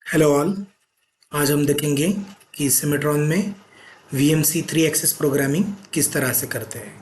Hello all. आज हम देखेंगे कि सिमेट्रॉन में वीएमसी 3 एक्सेस प्रोग्रामिंग किस तरह से करते हैं।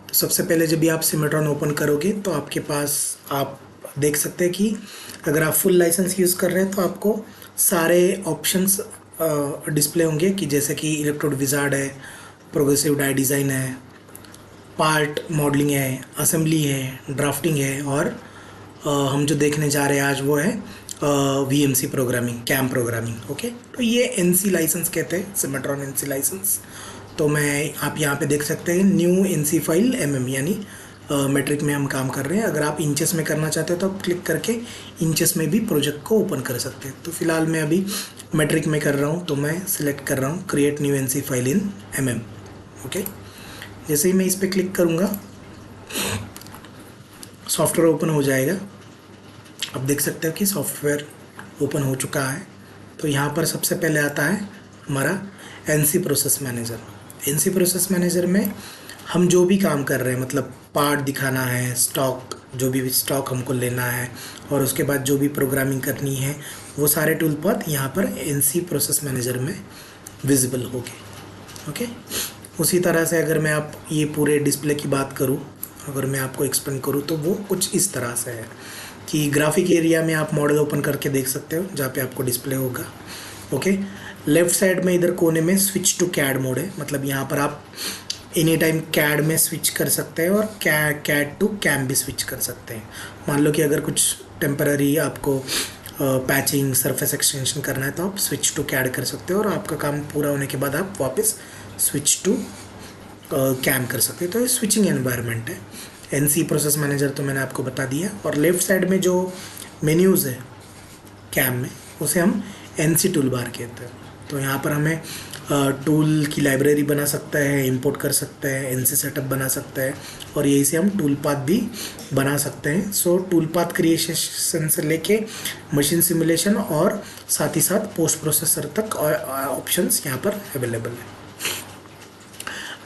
तो सबसे पहले जब भी आप सिमेट्रॉन ओपन करोगे तो आपके पास आप देख सकते हैं कि अगर आप फुल लाइसेंस यूज़ कर रहे हैं तो आपको सारे ऑप्शंस डिस्प्ले होंगे कि जैसे कि इलेक्ट्रोड विजार्ड है, प्रोग्रेसिव डाई डिज़ाइन है, पार्ट मॉडलिंग है, असेंबली है, ड्राफ्टिंग है और हम जो देखने जा रहे हैं आज वो है VMC programming, CAM programming. Okay, तो ये एनसी लाइसेंस कहते हैं, सिमेट्रॉन एनसी लाइसेंस। तो मैं आप यहाँ पे देख सकते हैं न्यू एनसी फाइल एमएम, यानी मेट्रिक में हम काम कर रहे हैं। अगर आप इंचेस में करना चाहते हो तो आप क्लिक करके इंचेस में भी प्रोजेक्ट को ओपन कर सकते हैं। तो फिलहाल मैं अभी मेट्रिक में कर रहा हूँ, तो मैं सिलेक्ट कर रहा हूँ create new NC file in MM. Okay, जैसे ही मैं इस पर क्लिक करूँगा सॉफ्टवेयर ओपन हो जाएगा। आप देख सकते हो कि सॉफ्टवेयर ओपन हो चुका है। तो यहाँ पर सबसे पहले आता है हमारा NC process manager. NC process manager में हम जो भी काम कर रहे हैं, मतलब पार्ट दिखाना है, स्टॉक, जो भी स्टॉक हमको लेना है और उसके बाद जो भी प्रोग्रामिंग करनी है, वो सारे टूल पाथ यहाँ पर एनसी प्रोसेस मैनेजर में विजिबल हो गए। ओके, उसी तरह से अगर मैं आप ये पूरे डिस्प्ले की बात करूँ, अगर मैं आपको एक्सप्लेन करूँ तो वो कुछ इस तरह से है कि ग्राफिक एरिया में आप मॉडल ओपन करके देख सकते हो जहाँ पे आपको डिस्प्ले होगा। ओके, लेफ्ट साइड में इधर कोने में स्विच टू कैड मोड है, मतलब यहाँ पर आप एनी टाइम कैड में स्विच कर सकते हैं और कैड टू कैम भी स्विच कर सकते हैं। मान लो कि अगर कुछ टेम्पररी आपको पैचिंग, सरफेस एक्सटेंशन करना है तो आप स्विच टू कैड कर सकते हो और आपका काम पूरा होने के बाद आप वापस स्विच टू कैम कर सकते हैं। तो ये स्विचिंग एनवायरनमेंट है। एनसी प्रोसेस मैनेजर तो मैंने आपको बता दिया। और लेफ़्ट साइड में जो मेन्यूज़ है कैम में, उसे हम एनसी टूल बार कहते हैं। तो यहाँ पर हमें टूल की लाइब्रेरी बना सकता है, इंपोर्ट कर सकते हैं, एनसी सेटअप बना सकते हैं और यही से हम टूल पाथ भी बना सकते हैं। सो टूल पाथ क्रिएशन से लेके मशीन सिमुलेशन और साथ ही साथ पोस्ट प्रोसेसर तक ऑप्शंस यहाँ पर अवेलेबल है।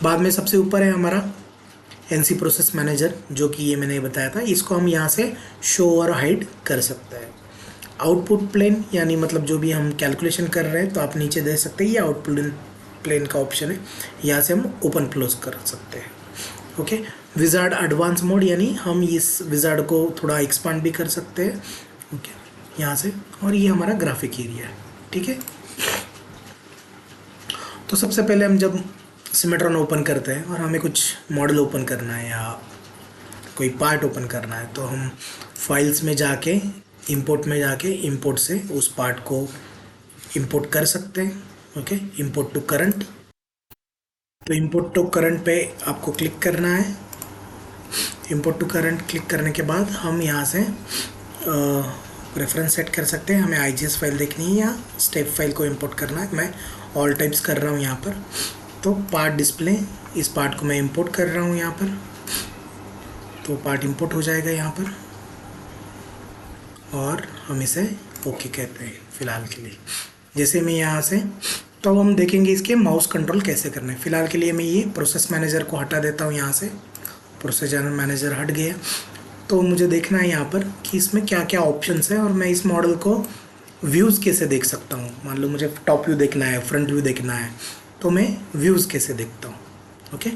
बाद में सबसे ऊपर है हमारा एनसी प्रोसेस मैनेजर, जो कि ये मैंने बताया था। इसको हम यहाँ से शो और हाइड कर सकते हैं। आउटपुट प्लेन, यानी मतलब जो भी हम कैलकुलेशन कर रहे हैं तो आप नीचे दे सकते हैं, ये आउटपुट प्लेन का ऑप्शन है, यहाँ से हम ओपन क्लोज कर सकते हैं। ओके, विजार्ड एडवांस मोड, यानी हम इस विजार्ड को थोड़ा एक्सपांड भी कर सकते हैं। ओके, यहाँ से। और ये हमारा ग्राफिक एरिया है। ठीक है, तो सबसे पहले हम जब सिमेट्रॉन ओपन करते हैं और हमें कुछ मॉडल ओपन करना है या कोई पार्ट ओपन करना है, तो हम फाइल्स में जाके, इंपोर्ट में जाके इंपोर्ट से उस पार्ट को इंपोर्ट कर सकते हैं। Okay, import to current. तो इंपोर्ट टू करंट पे आपको क्लिक करना है। इंपोर्ट टू करंट क्लिक करने के बाद हम यहाँ से रेफरेंस सेट कर सकते हैं। हमें आईजीएस फाइल देखनी है या स्टेप फाइल को इंपोर्ट करना है। मैं ऑल टाइप्स कर रहा हूँ यहाँ पर। तो पार्ट डिस्प्ले, इस पार्ट को मैं इंपोर्ट कर रहा हूँ यहाँ पर, तो पार्ट इंपोर्ट हो जाएगा यहाँ पर और हम इसे ओके कहते हैं फ़िलहाल के लिए। जैसे मैं यहाँ से, तो हम देखेंगे इसके माउस कंट्रोल कैसे करना है। फ़िलहाल के लिए मैं ये प्रोसेस मैनेजर को हटा देता हूँ। यहाँ से प्रोसेस मैनेजर हट गया। तो मुझे देखना है यहाँ पर कि इसमें क्या क्या ऑप्शंस है और मैं इस मॉडल को व्यूज़ कैसे देख सकता हूँ। मान लो मुझे टॉप व्यू देखना है, फ्रंट व्यू देखना है, तो मैं व्यूज़ कैसे देखता हूँ। ओके,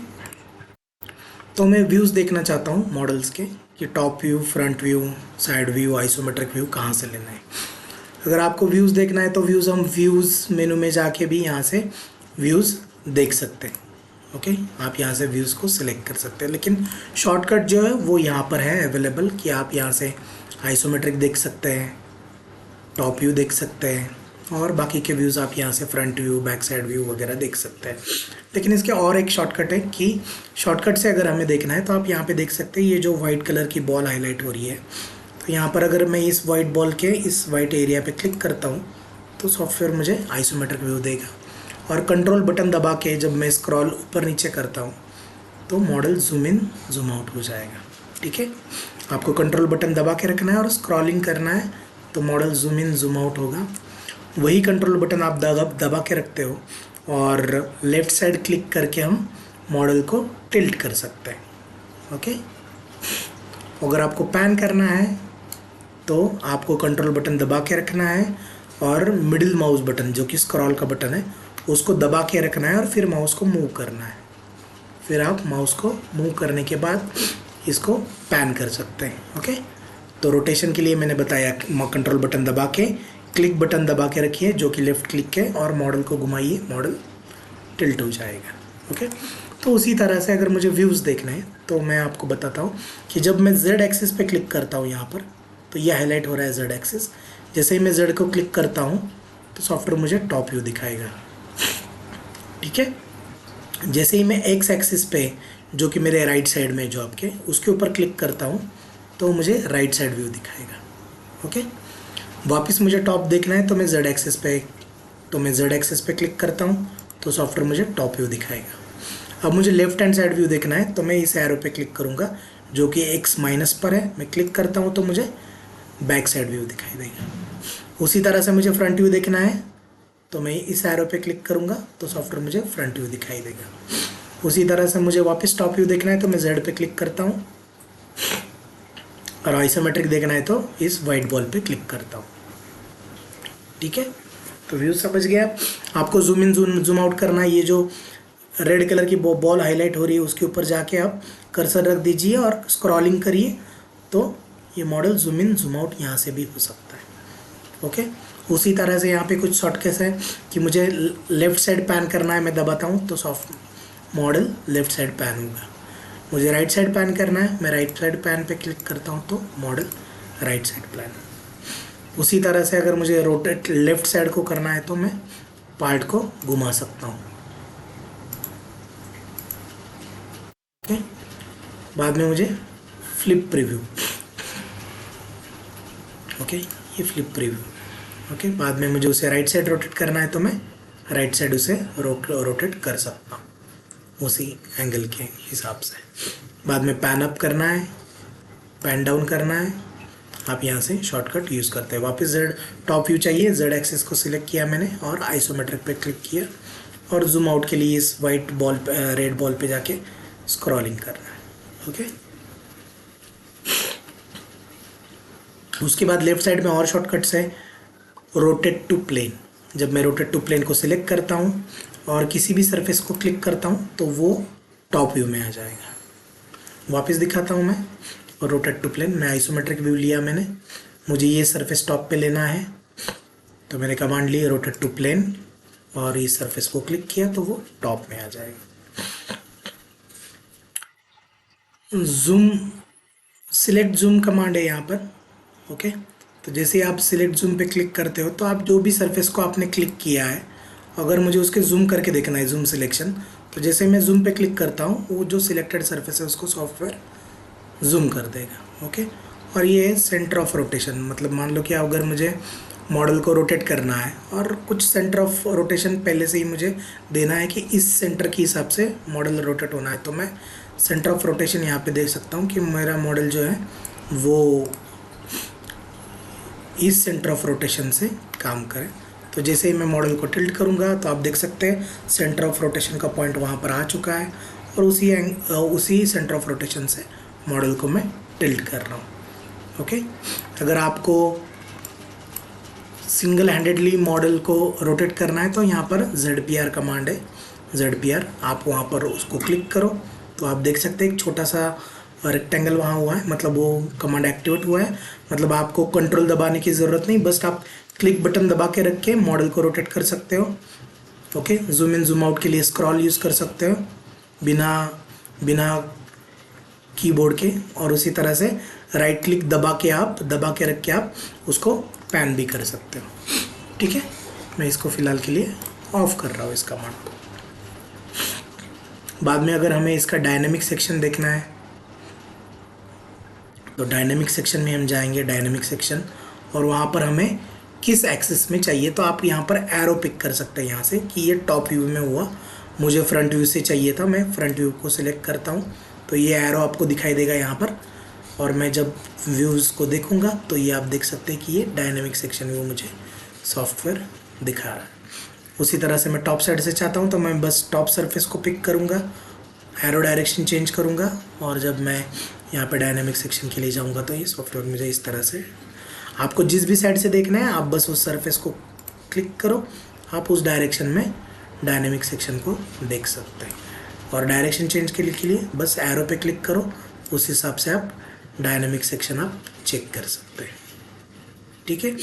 तो मैं व्यूज़ देखना चाहता हूँ मॉडल्स के कि top view, front view, side view, isometric view कहाँ से लेना है। अगर आपको व्यूज़ देखना है तो व्यूज़, हम व्यूज़ मेनू में जाके भी यहाँ से व्यूज़ देख सकते हैं। ओके, आप यहाँ से व्यूज़ को सिलेक्ट कर सकते हैं, लेकिन शॉर्टकट जो है वो यहाँ पर है अवेलेबल कि आप यहाँ से आइसोमेट्रिक देख सकते हैं, टॉप व्यू देख सकते हैं और बाकी के व्यूज़ आप यहाँ से front view, back side view वगैरह देख सकते हैं। लेकिन इसके और एक शॉर्टकट है कि शॉर्टकट से अगर हमें देखना है तो आप यहाँ पे देख सकते हैं ये जो वाइट कलर की बॉल हाईलाइट हो रही है, तो यहाँ पर अगर मैं इस वाइट बॉल के इस वाइट एरिया पे क्लिक करता हूँ तो सॉफ्टवेयर मुझे आइसोमेट्रिक व्यू देगा। और कंट्रोल बटन दबा के जब मैं स्क्रॉल ऊपर नीचे करता हूँ तो model zoom in zoom out हो जाएगा। ठीक है, आपको कंट्रोल बटन दबा के रखना है और स्क्रॉलिंग करना है तो model zoom in zoom out होगा। वही कंट्रोल बटन आप दबा के रखते हो और लेफ़्ट साइड क्लिक करके हम मॉडल को टिल्ट कर सकते हैं। ओके, अगर आपको पैन करना है तो आपको कंट्रोल बटन दबा के रखना है और मिडिल माउस बटन जो कि स्क्रॉल का बटन है उसको दबा के रखना है और फिर माउस को मूव करना है। फिर आप माउस को मूव करने के बाद इसको पैन कर सकते हैं। ओके, तो रोटेशन के लिए मैंने बताया कंट्रोल बटन दबा के, क्लिक बटन दबा के रखिए जो कि लेफ़्ट क्लिक है, और मॉडल को घुमाइए, मॉडल टिल्ट हो जाएगा। ओके, तो उसी तरह से अगर मुझे व्यूज़ देखना है तो मैं आपको बताता हूँ कि जब मैं Z एक्सिस पे क्लिक करता हूँ यहाँ पर, तो ये हाईलाइट हो रहा है Z एक्सिस। जैसे ही मैं Z को क्लिक करता हूँ तो सॉफ्टवेयर मुझे टॉप व्यू दिखाएगा। ठीक है, जैसे ही मैं X एक्सिस पे जो कि मेरे राइट साइड में जो आपके उसके ऊपर क्लिक करता हूँ तो मुझे राइट साइड व्यू दिखाएगा। ओके, वापस मुझे टॉप देखना है तो मैं Z एक्सिस पे क्लिक करता हूँ तो सॉफ्टवेयर मुझे टॉप व्यू दिखाएगा। अब मुझे लेफ्ट हैंड साइड व्यू देखना है तो मैं इस एरो पे क्लिक करूँगा जो कि X माइनस पर है, मैं क्लिक करता हूँ तो मुझे बैक साइड व्यू दिखाई देगा। उसी तरह से मुझे फ्रंट व्यू देखना है तो मैं इस एरो पे क्लिक करूँगा तो सॉफ्टवेयर मुझे फ्रंट व्यू दिखाई देगा। उसी तरह से मुझे वापस टॉप व्यू देखना है तो मैं Z पे क्लिक करता हूँ, और आइसोमेट्रिक देखना है तो इस वाइट बॉल पे क्लिक करता हूँ। ठीक है, तो व्यू समझ गया। आपको जूम इन जूम आउट करना है, ये जो रेड कलर की बॉल हाईलाइट हो रही है उसके ऊपर जाके आप कर्सर रख दीजिए और स्क्रॉलिंग करिए तो ये model zoom in zoom out यहाँ से भी हो सकता है। ओके, उसी तरह से यहाँ पे कुछ शॉर्टकट्स है कि मुझे लेफ़्ट साइड पैन करना है, मैं दबाता हूँ तो soft model left side pan होगा। मुझे राइट साइड पैन करना है, मैं राइट साइड पैन पे क्लिक करता हूँ तो मॉडल राइट साइड पैन। उसी तरह से अगर मुझे रोटेट लेफ़्ट साइड को करना है तो मैं पार्ट को घुमा सकता हूँ। ओके, बाद में मुझे फ्लिप प्रीव्यू, ओके ये फ्लिप प्रीव्यू। ओके, बाद में मुझे उसे राइट साइड रोटेट करना है तो मैं राइट साइड उसे रोटेट कर सकता हूँ उसी एंगल के हिसाब से। बाद में पैन अप करना है, पैन डाउन करना है, आप यहाँ से शॉर्टकट यूज़ करते हैं। वापस Z टॉप व्यू चाहिए, Z एक्सिस को सिलेक्ट किया मैंने और आइसोमेट्रिक पे क्लिक किया, और जूम आउट के लिए इस वाइट बॉल पे, रेड बॉल पे जाके स्क्रॉलिंग करना है। ओके, उसके बाद लेफ्ट साइड में और शॉर्टकट्स है, रोटेट टू प्लेन। जब मैं रोटेट टू प्लेन को सिलेक्ट करता हूँ और किसी भी सरफेस को क्लिक करता हूँ तो वो टॉप व्यू में आ जाएगा। वापस दिखाता हूँ मैं, और रोटेट टू प्लेन, मैं आइसोमेट्रिक व्यू लिया मैंने, मुझे ये सरफेस टॉप पे लेना है तो मैंने कमांड ली रोटेट टू प्लेन और इस सरफेस को क्लिक किया तो वो टॉप में आ जाएगा। जूम, सिलेक्ट जूम कमांड है यहाँ पर। ओके, तो जैसे आप सिलेक्ट जूम पे क्लिक करते हो तो आप जो भी सरफेस को आपने क्लिक किया है, अगर मुझे उसके जूम करके देखना है जूम सिलेक्शन, तो जैसे मैं जूम पे क्लिक करता हूँ वो जो सिलेक्टेड सरफेस है उसको सॉफ्टवेयर जूम कर देगा। ओके, और ये है सेंटर ऑफ रोटेशन, मतलब मान लो कि अगर मुझे मॉडल को रोटेट करना है और कुछ सेंटर ऑफ रोटेशन पहले से ही मुझे देना है कि इस सेंटर के हिसाब से मॉडल रोटेट होना है, तो मैं सेंटर ऑफ रोटेशन यहाँ पे देख सकता हूँ कि मेरा मॉडल जो है वो इस सेंटर ऑफ रोटेशन से काम करे। तो जैसे ही मैं मॉडल को टिल्ट करूँगा तो आप देख सकते हैं सेंटर ऑफ रोटेशन का पॉइंट वहाँ पर आ चुका है, और उसी सेंटर ऑफ रोटेशन से मॉडल को मैं टिल्ट कर रहा हूँ। ओके, अगर आपको सिंगल हैंडेडली मॉडल को रोटेट करना है तो यहाँ पर ZPR कमांड है, ZPR, आप वहाँ पर उसको क्लिक करो तो आप देख सकते हैं एक छोटा सा रेक्टेंगल वहाँ हुआ है, मतलब वो कमांड एक्टिवेट हुआ है। मतलब आपको कंट्रोल दबाने की ज़रूरत नहीं, बस आप क्लिक बटन दबा के रख के मॉडल को रोटेट कर सकते हो। Okay, zoom in zoom out के लिए स्क्रॉल यूज़ कर सकते हो बिना कीबोर्ड के, और उसी तरह से राइट क्लिक दबा के रख के आप उसको पैन भी कर सकते हो। ठीक है, मैं इसको फ़िलहाल के लिए ऑफ कर रहा हूँ इस कमांड को। बाद में अगर हमें इसका डायनेमिक सेक्शन देखना है तो डायनेमिक सेक्शन में हम जाएंगे, डायनेमिक सेक्शन, और वहाँ पर हमें किस एक्सिस में चाहिए तो आप यहाँ पर एरो पिक कर सकते हैं यहाँ से कि ये टॉप व्यू में हुआ, मुझे फ्रंट व्यू से चाहिए था, मैं फ्रंट व्यू को सिलेक्ट करता हूँ तो ये एरो आपको दिखाई देगा यहाँ पर, और मैं जब व्यूज़ को देखूँगा तो ये आप देख सकते हैं कि ये डायनेमिक सेक्शन व्यू मुझे सॉफ्टवेयर दिखा रहा है। उसी तरह से मैं टॉप साइड से चाहता हूँ तो मैं बस टॉप सरफेस को पिक करूँगा, एरो डायरेक्शन चेंज करूँगा, और जब मैं यहाँ पे डायनेमिक सेक्शन के लिए जाऊँगा तो ये सॉफ्टवेयर मुझे इस तरह से, आपको जिस भी साइड से देखना है आप बस उस सरफेस को क्लिक करो, आप उस डायरेक्शन में डायनेमिक सेक्शन को देख सकते हैं। और डायरेक्शन चेंज के लिए बस एरो पे क्लिक करो, उस हिसाब से आप डायनेमिक सेक्शन आप चेक कर सकते हैं। ठीक है,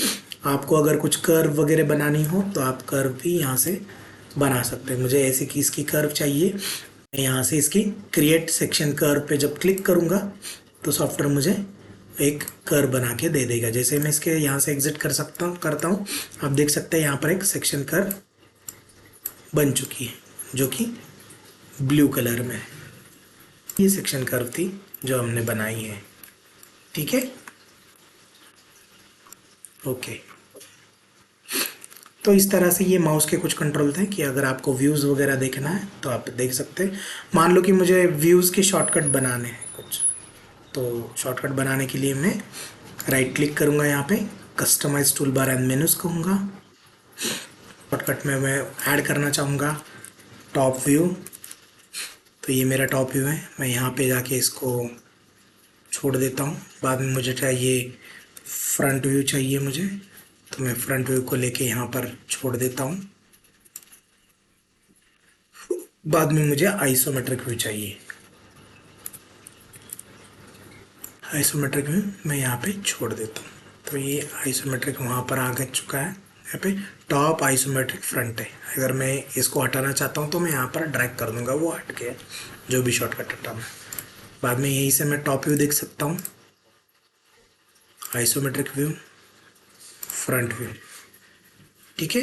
आपको अगर कुछ कर्व वगैरह बनानी हो तो आप कर्व भी यहाँ से बना सकते हैं। मुझे ऐसे की इसकी कर्व चाहिए, मैं यहाँ से इसकी क्रिएट सेक्शन कर्व पे जब क्लिक करूँगा तो सॉफ्टवेयर मुझे एक कर्व बना के दे देगा। जैसे मैं इसके यहाँ से एग्जिट करता हूँ, आप देख सकते हैं यहाँ पर एक सेक्शन कर्व बन चुकी है जो कि ब्लू कलर में है। ये सेक्शन कर्व थी जो हमने बनाई है। ठीक है, ओके। तो इस तरह से ये माउस के कुछ कंट्रोल थे कि अगर आपको व्यूज़ वगैरह देखना है तो आप देख सकते हैं। मान लो कि मुझे व्यूज़ के शॉर्टकट बनाने हैं कुछ, तो शॉर्टकट बनाने के लिए मैं राइट क्लिक करूँगा, यहाँ पे customize toolbar and menus कहूँगा। शॉर्टकट में मैं ऐड करना चाहूँगा टॉप व्यू, तो ये मेरा टॉप व्यू है, मैं यहाँ पे जाके इसको छोड़ देता हूँ। बाद में मुझे चाहिए फ्रंट व्यू चाहिए मुझे, तो मैं फ्रंट व्यू को लेके यहाँ पर छोड़ देता हूँ। बाद में मुझे आइसोमेट्रिक व्यू चाहिए, आइसोमेट्रिक व्यू मैं यहाँ पे छोड़ देता हूँ। तो ये आइसोमेट्रिक वहाँ पर आ चुका है। यहाँ पे टॉप आइसोमेट्रिक फ्रंट है। अगर मैं इसको हटाना चाहता हूँ तो मैं यहाँ पर ड्रैग कर दूँगा, वो हट गया जो भी शॉर्टकट हटाना। बाद में यहीं से मैं टॉप व्यू देख सकता हूँ, आइसोमेट्रिक व्यू, फ्रंट व्यू। ठीक है।